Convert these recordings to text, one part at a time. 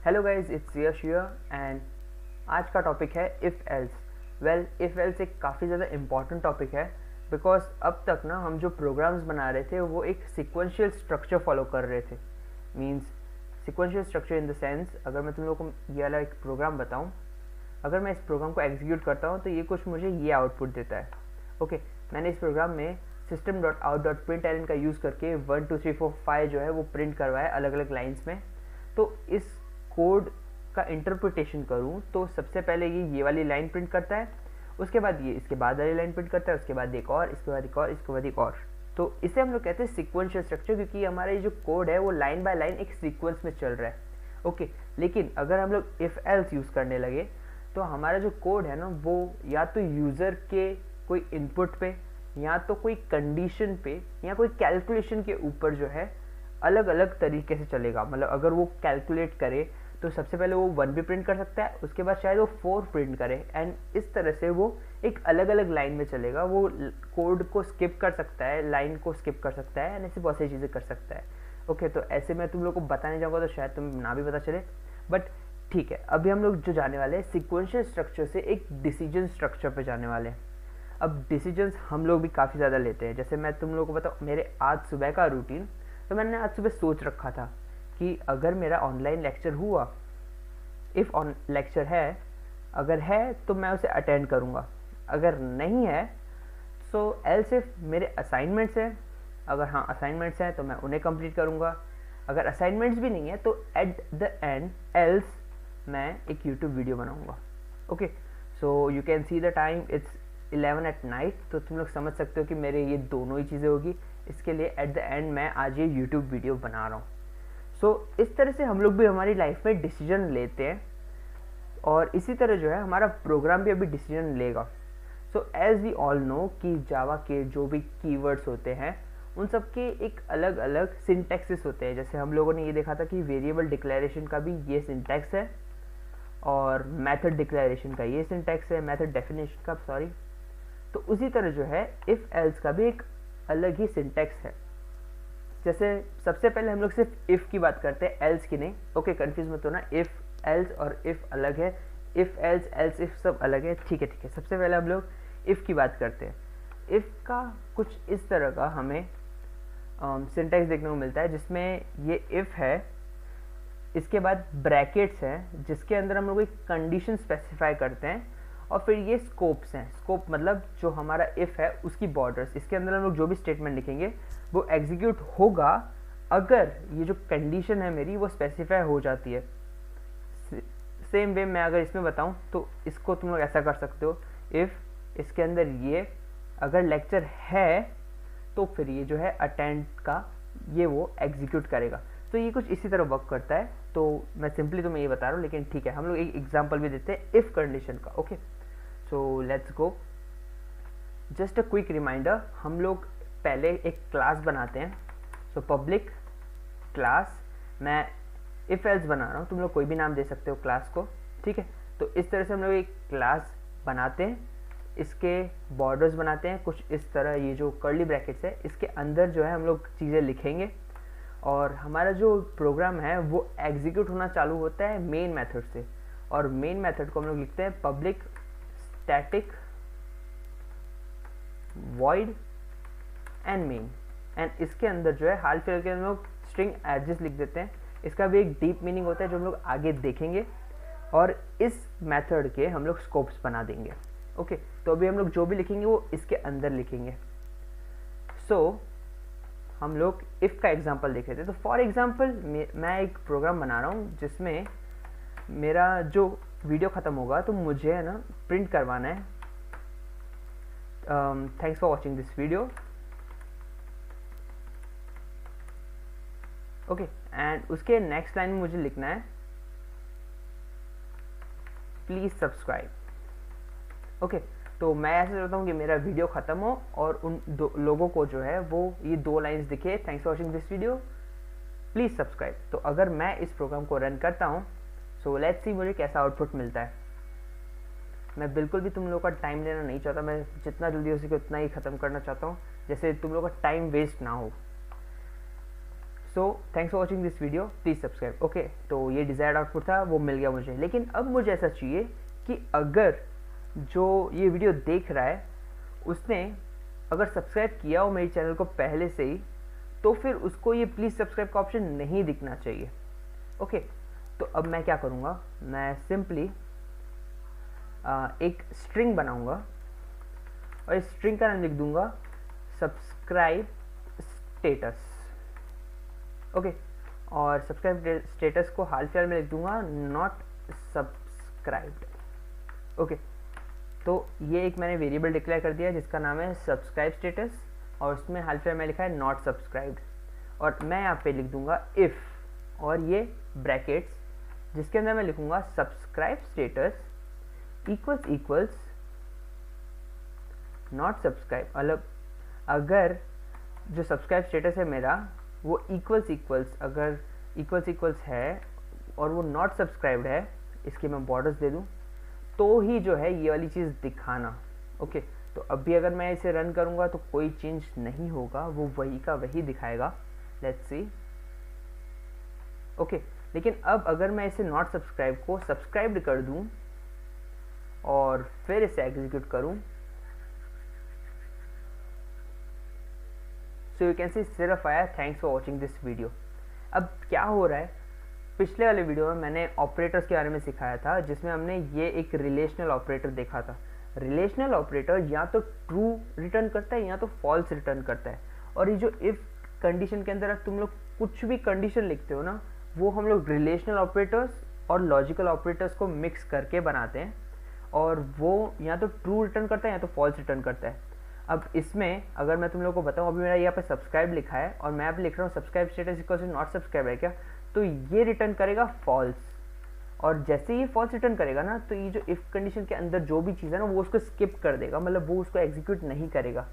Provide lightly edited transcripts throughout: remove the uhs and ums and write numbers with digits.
Hello guys, it's Yash here and आज का topic है if else. Well, if else एक काफ़ी ज़्यादा इम्पॉर्टेंट टॉपिक है बिकॉज अब तक ना हम जो प्रोग्राम्स बना रहे थे वो एक सिक्वेंशियल स्ट्रक्चर फॉलो कर रहे थे। Means sequential structure in the sense, अगर मैं तुम लोगों को ये वाला एक प्रोग्राम बताऊँ, अगर मैं इस प्रोग्राम को एग्जीक्यूट करता हूँ तो ये कुछ मुझे ये आउटपुट देता है। ओके, मैंने इस प्रोग्राम में system.out.println का यूज़ करके 1 2 3 4 5 जो है वो प्रिंट करवाया अलग अलग लाइन्स में। तो इस कोड का इंटरप्रिटेशन करूँ तो सबसे पहले ये वाली लाइन प्रिंट करता है, उसके बाद ये इसके बाद वाली लाइन प्रिंट करता है, उसके बाद एक और, इसके बाद एक और, इसके बाद एक और। तो इसे हम लोग कहते हैं सिक्वेंशियल स्ट्रक्चर, क्योंकि हमारा ये जो कोड है वो लाइन बाय लाइन एक सीक्वेंस में चल रहा है। ओके, लेकिन अगर हम लोग इफ़ एल्स यूज़ करने लगे तो हमारा जो कोड है ना वो या तो यूज़र के कोई इनपुट पे या तो कोई कंडीशन पे या कोई कैलकुलेशन के ऊपर जो है अलग अलग तरीके से चलेगा। मतलब अगर वो कैलकुलेट करे तो सबसे पहले वो 1 भी प्रिंट कर सकता है, उसके बाद शायद वो 4 प्रिंट करे, एंड इस तरह से वो एक अलग अलग लाइन में चलेगा। वो कोड को स्किप कर सकता है, लाइन को स्किप कर सकता है, एंड ऐसी बहुत सारी चीज़ें कर सकता है। ओके, तो ऐसे मैं तुम लोग को बताने जाऊँगा तो शायद तुम्हें ना भी पता चले, बट ठीक है। अभी हम लोग जो जाने वाले हैं सिक्वेंशियल स्ट्रक्चर से एक डिसीजन स्ट्रक्चर पे जाने वाले हैं। अब डिसीजंस हम लोग भी काफ़ी ज़्यादा लेते हैं। जैसे मैं तुम लोगों को बताऊँ, मेरे आज सुबह का रूटीन, तो मैंने आज सुबह सोच रखा था कि अगर मेरा ऑनलाइन लेक्चर हुआ, इफ़ ऑन लेक्चर है, अगर है तो मैं उसे अटेंड करूँगा, अगर नहीं है सो एल्स इफ मेरे असाइनमेंट्स हैं, अगर हाँ असाइनमेंट्स हैं तो मैं उन्हें कंप्लीट करूँगा, अगर असाइनमेंट्स भी नहीं है तो एट द एंड एल्स मैं एक यूट्यूब वीडियो बनाऊँगा। Okay, so you can see the time, it's 11 at night. तो तुम लोग समझ सकते हो कि मेरे ये दोनों ही चीज़ें होगी। इसके लिए एट द एंड मैं आज ये यूट्यूब वीडियो बना रहा हूँ। सो इस तरह से हम लोग भी हमारी लाइफ में डिसीजन लेते हैं, और इसी तरह जो है हमारा प्रोग्राम भी अभी डिसीजन लेगा। So as we all know कि जावा के जो भी कीवर्ड्स होते हैं उन सब के एक अलग अलग सिंटैक्सेस होते हैं। जैसे हम लोगों ने ये देखा था कि वेरिएबल डिक्लेरेशन का भी ये सिंटैक्स है, और मेथड डिक्लेरेशन का ये सिंटैक्स है, मेथड डेफिनेशन का, सॉरी। तो उसी तरह जो है इफ़ एल्स का भी एक अलग ही सिंटैक्स है। जैसे सबसे पहले हम लोग सिर्फ इफ़ की बात करते हैं, एल्स की नहीं। ओके, कंफ्यूज मत होना, इफ़ एल्स और इफ़ अलग है, इफ़ एल्स एल्स इफ़ सब अलग है। ठीक है ठीक है, सबसे पहले हम लोग इफ़ की बात करते हैं। इफ़ का कुछ इस तरह का हमें सिंटैक्स देखने को मिलता है, जिसमें ये इफ़ है, इसके बाद ब्रैकेट्स हैं जिसके अंदर हम लोग एक कंडीशन स्पेसिफाई करते हैं, और फिर ये स्कोप्स हैं। स्कोप मतलब जो हमारा इफ़ है उसकी बॉर्डर्स, इसके अंदर हम लोग जो भी स्टेटमेंट लिखेंगे वो एग्जीक्यूट होगा अगर ये जो कंडीशन है मेरी वो स्पेसिफाई हो जाती है। सेम वे मैं अगर इसमें बताऊं तो इसको तुम लोग ऐसा कर सकते हो, इफ़ इसके अंदर ये अगर लेक्चर है तो फिर ये जो है अटेंड का ये वो एग्जीक्यूट करेगा। तो ये कुछ इसी तरह वर्क करता है। तो मैं सिंपली तुम्हें ये बता रहा हूँ, लेकिन ठीक है हम लोग एक एग्जांपल भी देते हैं इफ़ कंडीशन का। Okay, so let's go. Just a quick reminder, हम लोग पहले एक क्लास बनाते हैं। सो पब्लिक क्लास, मैं इफ़ एल्स बना रहा हूँ, तुम लोग कोई भी नाम दे सकते हो क्लास को, ठीक है। तो इस तरह से हम लोग एक क्लास बनाते हैं, इसके बॉर्डर्स बनाते हैं कुछ इस तरह, ये जो कर्ली ब्रैकेट्स है इसके अंदर जो है हम लोग चीज़ें लिखेंगे, और हमारा जो प्रोग्राम है वो एग्जीक्यूट होना चालू होता है मेन मेथड से। और मेन मेथड को हम लोग लिखते हैं public static void and main, and इसके अंदर जो है हाल फिलहाल के हम लोग स्ट्रिंग एड्रेस लिख देते हैं। इसका भी एक डीप मीनिंग होता है जो हम लोग आगे देखेंगे, और इस मेथड के हम लोग स्कोप्स बना देंगे। ओके, तो अभी हम लोग जो भी लिखेंगे वो इसके अंदर लिखेंगे। सो हम लोग इफ़ का एग्जांपल देख रहे थे। तो फॉर एग्जांपल मैं एक प्रोग्राम बना रहा हूँ जिसमें मेरा जो वीडियो ख़त्म होगा तो मुझे है ना प्रिंट करवाना है, thanks for watching this video. Okay, and उसके नेक्स्ट लाइन में मुझे लिखना है प्लीज़ सब्सक्राइब। ओके, तो मैं ऐसे चाहता हूँ कि मेरा वीडियो ख़त्म हो और उन दो लोगों को जो है वो ये 2 लाइन्स दिखे, thanks for watching this video, please subscribe. तो अगर मैं इस प्रोग्राम को रन करता हूँ, सो लेट्स सी मुझे कैसा आउटपुट मिलता है। मैं बिल्कुल भी तुम लोगों का टाइम लेना नहीं चाहता, मैं जितना जल्दी हो सके उतना ही ख़त्म करना चाहता हूँ, जैसे तुम लोगों का टाइम वेस्ट ना हो। सो thanks for watching this video, please subscribe. Okay, तो ये डिज़ायर्ड आउटपुट था, वो मिल गया मुझे। लेकिन अब मुझे ऐसा चाहिए कि अगर जो ये वीडियो देख रहा है उसने अगर सब्सक्राइब किया हो मेरे चैनल को पहले से ही, तो फिर उसको ये प्लीज़ सब्सक्राइब का ऑप्शन नहीं दिखना चाहिए। ओके, तो अब मैं क्या करूँगा, मैं सिंपली एक स्ट्रिंग बनाऊँगा और इस स्ट्रिंग का नाम लिख दूँगा सब्सक्राइब स्टेटस। ओके, और सब्सक्राइब स्टेटस को हाल फिलहाल में लिख दूँगा नॉट सब्सक्राइब्ड। ओके, तो ये एक मैंने वेरिएबल डिक्लेयर कर दिया जिसका नाम है सब्सक्राइब स्टेटस, और उसमें हाल फिलहाल में लिखा है नॉट सब्सक्राइब्ड। और मैं यहाँ पे लिख दूंगा इफ़, और ये ब्रैकेट्स जिसके अंदर मैं लिखूंगा subscribe status equals not subscribe. मतलब अगर जो सब्सक्राइब स्टेटस है मेरा वो इक्वल्स अगर इक्वल्स है और वो नॉट सब्सक्राइब्ड है, इसके मैं बॉर्डर्स दे दूँ, तो ही जो है ये वाली चीज़ दिखाना। ओके, तो अभी अगर मैं इसे रन करूँगा तो कोई चेंज नहीं होगा, वो वही का वही दिखाएगा। Let's see. ओके, लेकिन अब अगर मैं इसे नॉट सब्सक्राइब को सब्सक्राइब्ड कर दूँ और फिर इसे एग्जीक्यूट करूँ, सो यू कैन सी सिर्फ आया thanks for watching this video. अब क्या हो रहा है, पिछले वाले वीडियो में मैंने ऑपरेटर्स के बारे में सिखाया था, जिसमें हमने ये एक रिलेशनल ऑपरेटर देखा था। रिलेशनल ऑपरेटर या तो ट्रू रिटर्न करता है या तो फॉल्स रिटर्न करता है। और ये जो इफ़ कंडीशन के अंदर अब तुम लोग कुछ भी कंडीशन लिखते हो ना, वो हम लोग रिलेशनल ऑपरेटर्स और लॉजिकल ऑपरेटर्स को मिक्स करके बनाते हैं, और वो या तो ट्रू रिटर्न करता है या तो फॉल्स रिटर्न करता है। अब इसमें अगर मैं तुम लोगों को बताऊँ, अभी मेरा यहाँ पे सब्सक्राइब लिखा है और मैं अभी लिख रहा हूँ subscribe status equal to not subscribe है क्या, तो ये रिटर्न करेगा फॉल्स। और जैसे ही फॉल्स रिटर्न करेगा ना, तो ये जो इफ़ कंडीशन के अंदर जो भी चीज़ है ना, वो उसको स्किप कर देगा, मतलब वो उसको एग्जीक्यूट नहीं करेगा।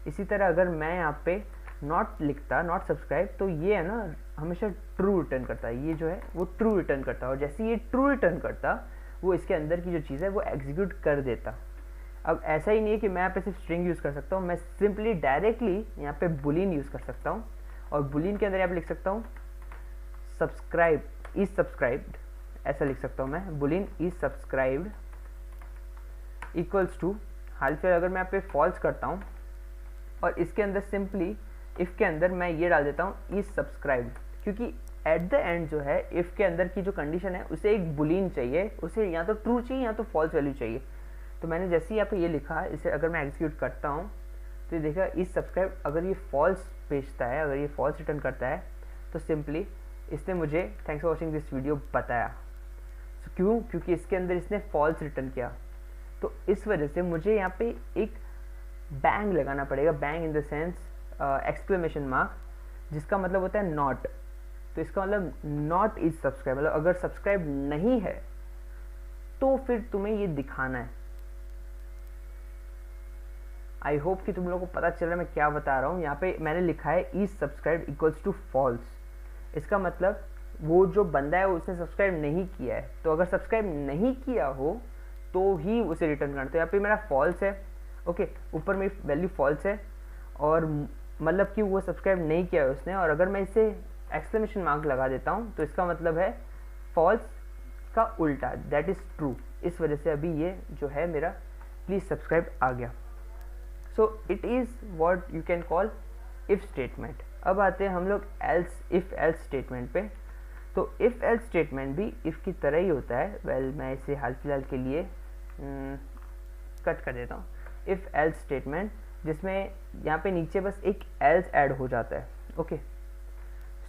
इसी तरह अगर मैं यहाँ पे नॉट लिखता, नॉट सब्सक्राइब, तो ये है ना हमेशा ट्रू रिटर्न करता है, ये जो है वो ट्रू रिटर्न करता है। और जैसे ये ट्रू रिटर्न करता, वो इसके अंदर की जो चीज़ है वो एग्जीक्यूट कर देता। अब ऐसा ही नहीं है कि मैं यहाँ पे सिर्फ स्ट्रिंग यूज़ कर सकता हूँ, मैं सिंपली डायरेक्टली यहाँ पे बुलियन यूज़ कर सकता हूँ, और बुलियन के अंदर यहाँ पे लिख सकता हूँ सब्सक्राइब इज सब्सक्राइब्ड, ऐसा लिख सकता हूँ मैं, boolean is subscribed equals to, हाल फिर अगर मैं यहाँ पे फॉल्स करता हूँ और इसके अंदर सिंपली इफ़ के अंदर मैं ये डाल देता हूँ इज सब्सक्राइब्ड, क्योंकि एट द एंड जो है इफ़ के अंदर की जो कंडीशन है उसे एक बुलियन चाहिए, उसे या तो ट्रू चाहिए या तो फॉल्स वैल्यू चाहिए। तो मैंने जैसे ही यहाँ पे ये लिखा, इसे अगर मैं एग्जीक्यूट करता हूँ तो ये देखा इज सब्सक्राइब, अगर ये फॉल्स भेजता है, अगर ये फॉल्स रिटर्न करता है, तो सिंपली इसने मुझे thanks for watching this video बताया। so, क्यों? क्योंकि इसके अंदर इसने फॉल्स रिटर्न किया, तो इस वजह से मुझे यहाँ पे एक बैंग लगाना पड़ेगा, bang in the sense exclamation mark, जिसका मतलब होता है नॉट। तो इसका मतलब नॉट इज सब्सक्राइब, मतलब अगर सब्सक्राइब नहीं है तो फिर तुम्हें ये दिखाना है। आई होप कि तुम लोगों को पता चल रहा है मैं क्या बता रहा हूँ। यहाँ पे मैंने लिखा है is subscribe equals to false, इसका मतलब वो जो बंदा है उसने सब्सक्राइब नहीं किया है, तो अगर सब्सक्राइब नहीं किया हो तो ही उसे रिटर्न करना। तो यहाँ पे मेरा फॉल्स है, ओके, ऊपर मेरी वैल्यू फॉल्स है, और मतलब कि वो सब्सक्राइब नहीं किया है उसने, और अगर मैं इसे एक्सक्लेमेशन मार्क लगा देता हूँ तो इसका मतलब है फॉल्स का उल्टा, दैट इज़ ट्रू। इस वजह से अभी ये जो है मेरा प्लीज़ सब्सक्राइब आ गया। So it is what you can call if statement. अब आते हैं हम लोग एल्स, इफ़ एल्स स्टेटमेंट पे। तो इफ़ एल्स स्टेटमेंट भी इफ़ की तरह ही होता है। वेल मैं इसे हाल फिलहाल के लिए कट कर देता हूँ। इफ़ एल्स स्टेटमेंट जिसमें यहाँ पे नीचे बस एक एल्स ऐड हो जाता है। ओके,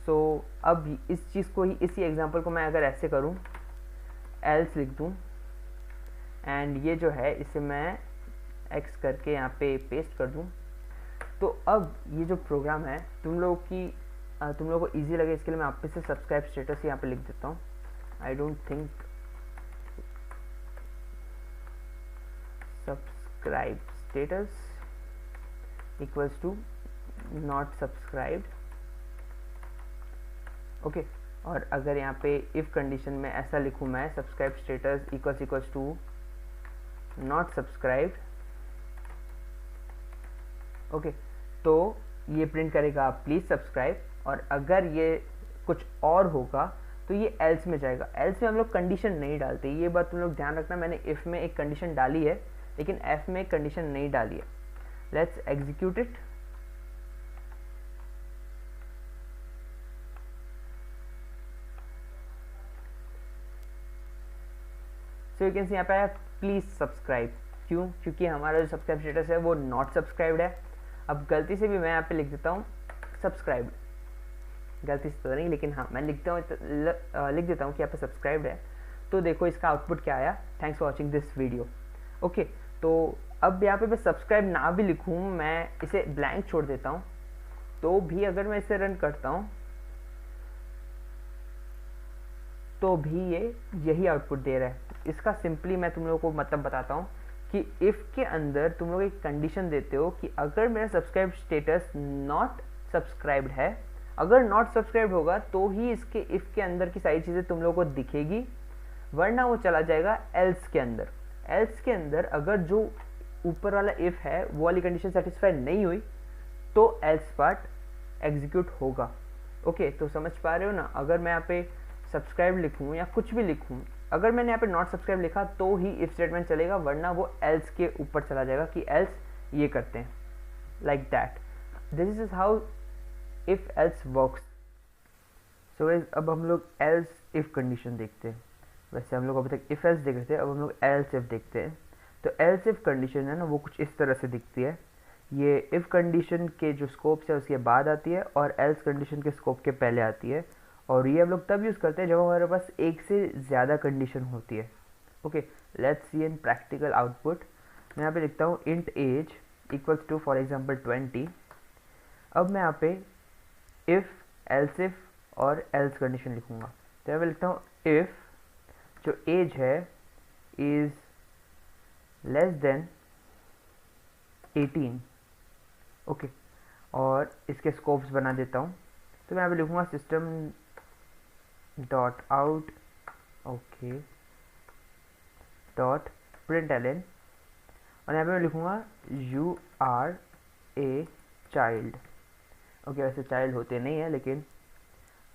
सो अब इस चीज़ को ही, इसी एग्जांपल को मैं अगर ऐसे करूँ, एल्स लिख दूँ एंड ये जो है इसे मैं एक्स करके यहाँ पे पेस्ट कर दूँ, तो अब ये जो प्रोग्राम है तुम लोगों को इजी लगे इसके लिए मैं आप से सब्सक्राइब स्टेटस यहाँ पे लिख देता हूँ। I don't think subscribe status equals to not subscribed. Okay, और अगर यहाँ पे इफ़ कंडीशन में ऐसा लिखूँ मैं subscribe status equals to not subscribed, okay, तो ये प्रिंट करेगा प्लीज़ सब्सक्राइब। और अगर ये कुछ और होगा तो ये एल्स में जाएगा। एल्स में हम लोग कंडीशन नहीं डालते, ये बात तुम लोग ध्यान रखना। मैंने इफ़ में एक कंडीशन डाली है लेकिन एफ में एक कंडीशन नहीं डाली है। Let's execute it. So you can see यहाँ पे आया प्लीज़ सब्सक्राइब। क्यों? क्योंकि हमारा जो सब्सक्राइब स्टेटस है वो नॉट सब्सक्राइब्ड है। अब गलती से भी मैं यहाँ पे लिख देता हूँ सब्सक्राइब्ड, गलती से तो नहीं लेकिन हाँ मैं लिख देता हूँ कि यहाँ पे सब्सक्राइब्ड है। तो देखो इसका आउटपुट क्या आया, thanks for watching this video. Okay, तो अब यहाँ पे मैं सब्सक्राइब ना भी लिखूँ, मैं इसे ब्लैंक छोड़ देता हूँ, तो भी अगर मैं इसे रन करता हूँ तो भी ये यही आउटपुट दे रहा है। इसका सिंपली मैं तुम लोगों को मतलब बताता हूँ कि इफ़ के अंदर तुम लोग एक कंडीशन देते हो कि अगर मेरा सब्सक्राइब स्टेटस नॉट सब्सक्राइब्ड है, अगर नॉट सब्सक्राइब्ड होगा तो ही इसके इफ़ के अंदर की सारी चीज़ें तुम लोगों को दिखेगी, वरना वो चला जाएगा एल्स के अंदर। एल्स के अंदर अगर जो ऊपर वाला इफ़ है वो वाली कंडीशन सेटिस्फाई नहीं हुई तो एल्स पार्ट एग्जीक्यूट होगा। ओके, तो समझ पा रहे हो ना? अगर मैं यहाँ पे सब्सक्राइब लिखूँ या कुछ भी लिखूँ, अगर मैंने यहाँ पे नॉट सब्सक्राइब लिखा तो ही इफ स्टेटमेंट चलेगा, वरना वो एल्स के ऊपर चला जाएगा कि एल्स ये करते हैं, like that. This is how if else works. So अब हम लोग एल्स इफ कंडीशन देखते हैं। वैसे हम लोग अभी तक इफ एल्स देख रहे थे, अब हम लोग एल्स इफ देखते हैं। तो एल्स इफ कंडीशन है ना, वो कुछ इस तरह से दिखती है। ये इफ कंडीशन के जो स्कोप्स है उसके बाद आती है और एल्स कंडीशन के स्कोप के पहले आती है। और ये हम लोग तब यूज़ करते हैं जब हमारे पास एक से ज़्यादा कंडीशन होती है। Okay, let's see in practical output. मैं यहाँ पे लिखता हूँ int age equals to for example 20। अब मैं यहाँ पे इफ़, एल्स इफ और एल्स कंडीशन लिखूँगा। तो यहाँ पे लिखता हूँ इफ़ जो एज है इज़ लेस देन 18। ओके, और इसके स्कोप्स बना देता हूँ। तो मैं यहाँ पे लिखूँगा system dot out, okay, dot println, और यहाँ पे मैं लिखूँगा you are a child. Okay, वैसे चाइल्ड होते नहीं है, लेकिन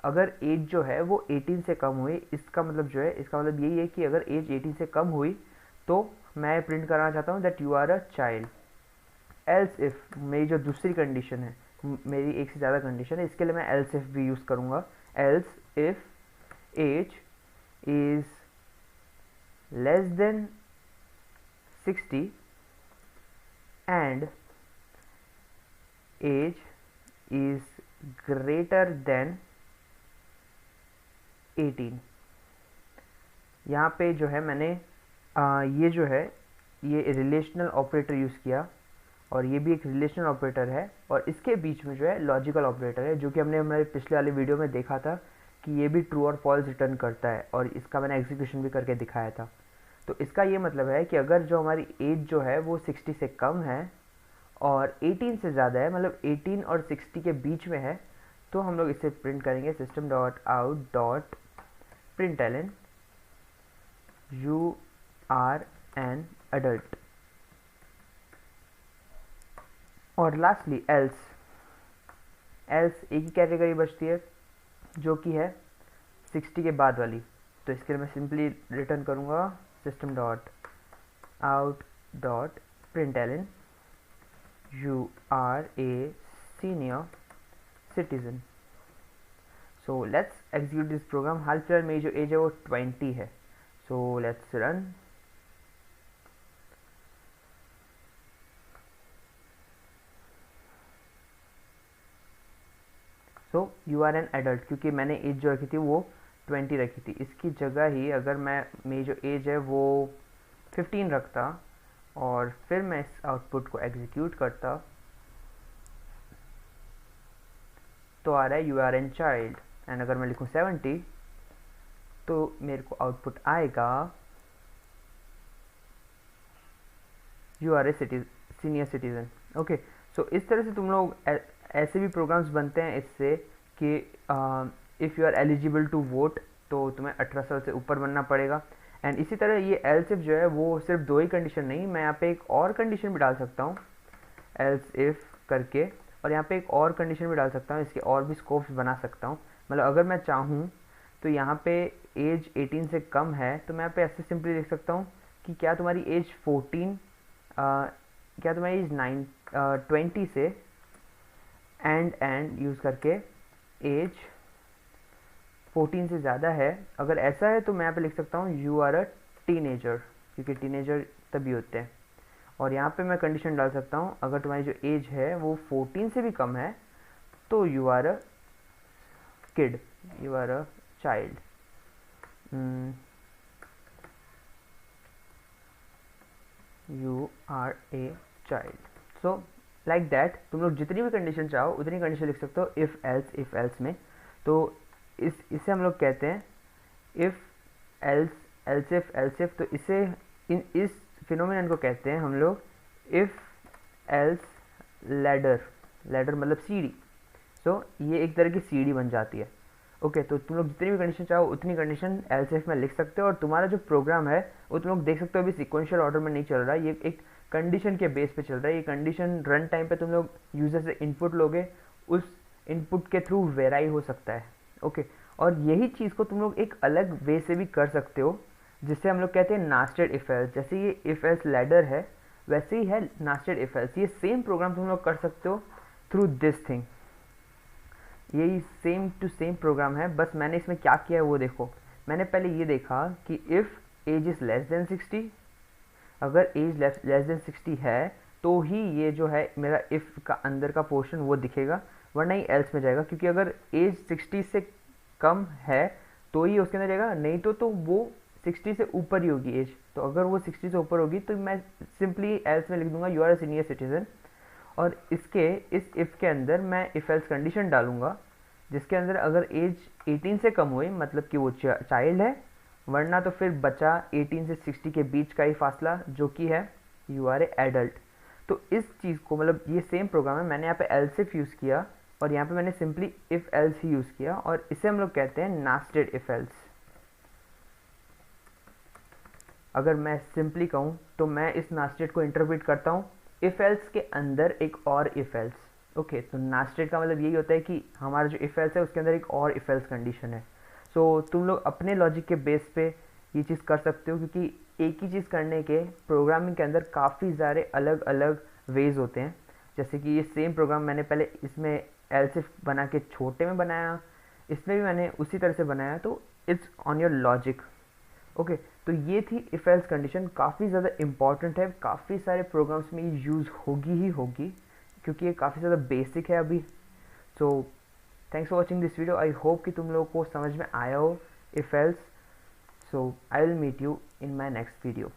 अगर एज जो है वो 18 से कम हुई, इसका मतलब जो है, इसका मतलब यही है कि अगर एज 18 से कम हुई तो मैं प्रिंट करना चाहता हूँ that you are a child. Else if मेरी जो दूसरी कंडीशन है, मेरी एक से ज़्यादा कंडीशन है, इसके लिए मैं एल्स इफ भी यूज़ करूँगा। Else if age is less than 60 and age is greater than 18। यहाँ पे जो है मैंने ये जो है ये रिलेशनल ऑपरेटर यूज़ किया, और ये भी एक रिलेशनल ऑपरेटर है, और इसके बीच में जो है लॉजिकल ऑपरेटर है, जो कि हमने हमारे पिछले वाले वीडियो में देखा था कि ये भी ट्रू और फॉल्स रिटर्न करता है, और इसका मैंने एग्जीक्यूशन भी करके दिखाया था। तो इसका ये मतलब है कि अगर जो हमारी एज जो है वो 60 से कम है और 18 से ज़्यादा है, मतलब 18 और 60 के बीच में है, तो हम लोग इसे प्रिंट करेंगे system dot out dot println you are an adult. और लास्टली एल्स। एल्स एक ही कैटेगरी बचती है जो कि है 60 के बाद वाली। तो इसके लिए मैं सिंपली रिटर्न करूँगा system dot out dot println you are a senior citizen. So let's execute this program. हाल फिलहाल मेरी जो एज है वो 20 है। So let's run. So you are an adult, क्योंकि मैंने एज जो रखी थी वो 20 रखी थी। इसकी जगह ही अगर मैं मेरी जो एज है वो 15 रखता और फिर मैं इस आउटपुट को एग्जीक्यूट करता, तो आ रहा है you are an child. And अगर मैं लिखूँ 70 तो मेरे को आउटपुट आएगा you are a senior citizen. Okay, so इस तरह से तुम लोग ऐसे भी प्रोग्राम्स बनते हैं इससे कि if you are eligible to vote तो तुम्हें 18 साल से ऊपर बनना पड़ेगा। एंड इसी तरह ये एल्स इफ जो है वो सिर्फ दो ही कंडीशन नहीं, मैं यहाँ पे एक और कंडीशन भी डाल सकता हूँ एल्स इफ करके, और यहाँ पे एक और कंडीशन भी डाल सकता हूँ, इसके और भी स्कोप्स बना सकता हूँ। मतलब अगर मैं चाहूँ तो यहाँ पे एज 18 से कम है तो मैं यहाँ पे ऐसे सिंपली लिख सकता हूँ कि क्या तुम्हारी एज 14 क्या तुम्हारी एज 20 से एंड यूज़ करके एज 14 से ज़्यादा है। अगर ऐसा है तो मैं यहाँ पे लिख सकता हूँ यू आर अ टीनेजर, क्योंकि टीनेजर तभी होते हैं। और यहाँ पे मैं कंडीशन डाल सकता हूँ अगर तुम्हारी जो एज है वो 14 से भी कम है तो you are a kid, you are a child. You are a child. So like that तुम लोग जितनी भी कंडीशन चाहो उतनी कंडीशन लिख सकते हो इफ़ एल्स में। तो इसे हम लोग कहते हैं इफ़ एल्स इफ। तो इसे इस फिनोमिनन को कहते हैं हम लोग इफ़ एल्स लैडर मतलब सीढ़ी। सो ये एक तरह की सीढ़ी बन जाती है। ओके तो तुम लोग जितनी भी कंडीशन चाहो उतनी कंडीशन एल्स इफ में लिख सकते हो, और तुम्हारा जो प्रोग्राम है वो तुम लोग देख सकते हो अभी सिक्वेंशियल ऑर्डर में नहीं चल रहा है, ये एक कंडीशन के बेस पे चल रहा है। ये कंडीशन रन टाइम पे तुम लोग यूजर से इनपुट लोगे, उस इनपुट के थ्रू वेराई हो सकता है। ओके और यही चीज़ को तुम लोग एक अलग वे से भी कर सकते हो, जिससे हम लोग कहते हैं नास्टेड इफ एल्स। जैसे ये इफ एल्स लैडर है वैसे ही है नास्टेड इफ एल्स। ये सेम प्रोग्राम तुम लोग कर सकते हो थ्रू दिस थिंग, यही सेम टू सेम प्रोग्राम है। बस मैंने इसमें क्या किया है वो देखो। मैंने पहले ये देखा कि if age is less than 60, अगर एज लेस देन 60 है तो ही ये जो है मेरा इफ़ का अंदर का पोर्शन वो दिखेगा, वरना ही एल्स में जाएगा। क्योंकि अगर एज 60 से कम है तो ही उसके अंदर जाएगा, नहीं तो वो 60 से ऊपर ही होगी एज। तो अगर वो 60 से ऊपर होगी तो मैं सिंपली एल्स में लिख दूंगा you are a senior citizen. और इस इफ़ के अंदर मैं इफ़ एल्स कंडीशन डालूंगा जिसके अंदर अगर एज 18 से कम हुई मतलब कि वो चाइल्ड है, वरना तो फिर बचा 18 से 60 के बीच का ही फासला जो कि है यू आर ए एडल्ट। तो इस चीज़ को मतलब ये सेम प्रोग्राम है, मैंने यहाँ पे एल्स इफ यूज़ किया और यहाँ पे मैंने simply if else he use किया, और इसे हम लोग कहते हैं नास्टेड इफ़ एल्स। अगर मैं सिंपली कहूँ तो मैं इस नास्टेड को इंटरप्रेट करता हूँ इफ़ एल्स के अंदर एक और इफ़ एल्स। ओके तो नास्टेड का मतलब यही होता है कि हमारा जो इफ़ एल्स है उसके अंदर एक और इफ़ एल्स कंडीशन है। सो तुम लोग अपने लॉजिक के बेस पे ये चीज़ कर सकते हो, क्योंकि एक ही चीज़ करने के प्रोग्रामिंग के अंदर काफ़ी सारे अलग अलग वेज होते हैं। जैसे कि ये सेम प्रोग्राम मैंने पहले इसमें एल्स इफ बना के छोटे में बनाया, इसमें भी मैंने उसी तरह से बनाया, तो it's on your logic. Okay तो ये थी इफ़ एल्स कंडीशन, काफ़ी ज़्यादा इंपॉर्टेंट है, काफ़ी सारे प्रोग्राम्स में ये यूज़ होगी ही होगी क्योंकि ये काफ़ी ज़्यादा बेसिक है अभी। So thanks for watching this video. I hope कि तुम लोगों को समझ में आया हो if else. So I will meet you in my next video.